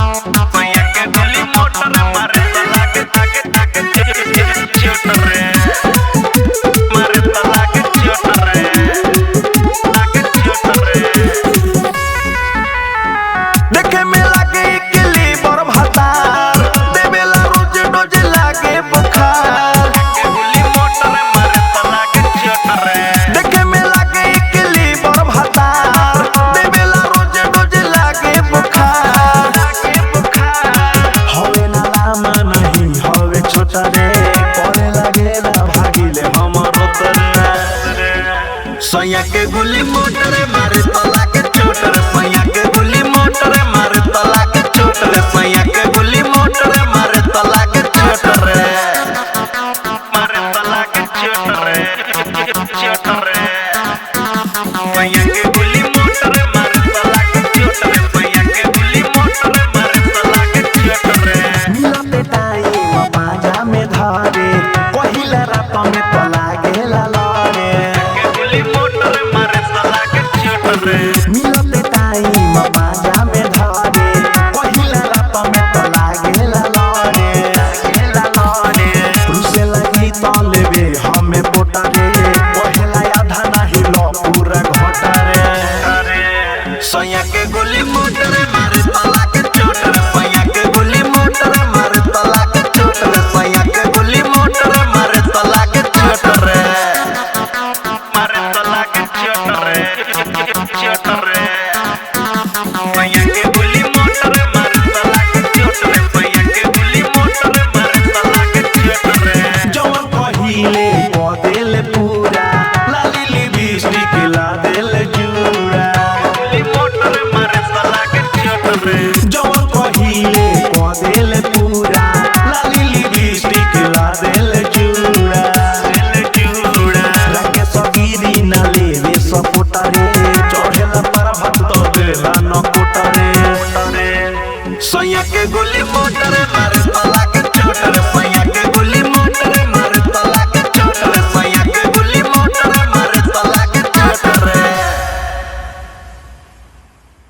सैया के गोली मोटर मारे तला के चोट रे, मारे तला के चोट रे, चोट रे। देखे में लागे किली बर भातार, देवेला रोज डोज लागे बुखार। गोली मोटर मारे तला के चोट रे, देखे में लागे किली बर भातार, देवेला रोज डोज लागे बुखार। हवे ना लामा नहीं हवे छोटा रे, पड़े लागेला भागिले हमरो तरे। सैया के गोली मोटर मारे तला के चोट रे, सैया के गोली मोटर मारे तला के चोट रे, सैया के गोली मोटर मारे तला के चोट रे, मारे तला के चोट रे, चोट रे। सैया के गोली मोटर मारे तला के चोट रे, सैया के गोली मोटर मारे तला के चोट रे। मिलते टाइम बाजा में धारे, पहिला रात में तो लागेला लड़े। गोली मोटर मारे तला के चोट रे, मिलते टाइम बाजा में धारे, पहिला रात में तो लागेला लड़े। रुसे लगी तो लेबे हमें पोटा रे, पहिला आधा नहीं लो पूरा घोटा रे। सैया के गोली मोटर मारे तला के चोट रे, सैया के गोली मोटर मारे तला के चोट रे, सैया के गोली मोटर मारे तला के चोट रे। मारे तला के चोट रे, चोट रे। सैया के गोली मोटर मारे तला के चोट रे, सैया के गोली मोटर मारे तला के चोट रे। जवन पहिले बदेल पूरा, लाली लिपस्टिक ला देल जूड़ा। गोली मोटर मारे तला के चोट रे, जवन पहिले बदेल पूरा, लाली लिपस्टिक ला देल जूड़ा। राके सगिरी ना लेवे सपोटा रे, चढ़ेला पर भक्त देला न कोटा रे। सैया के गोली मोटर मारे तला के चोट रे,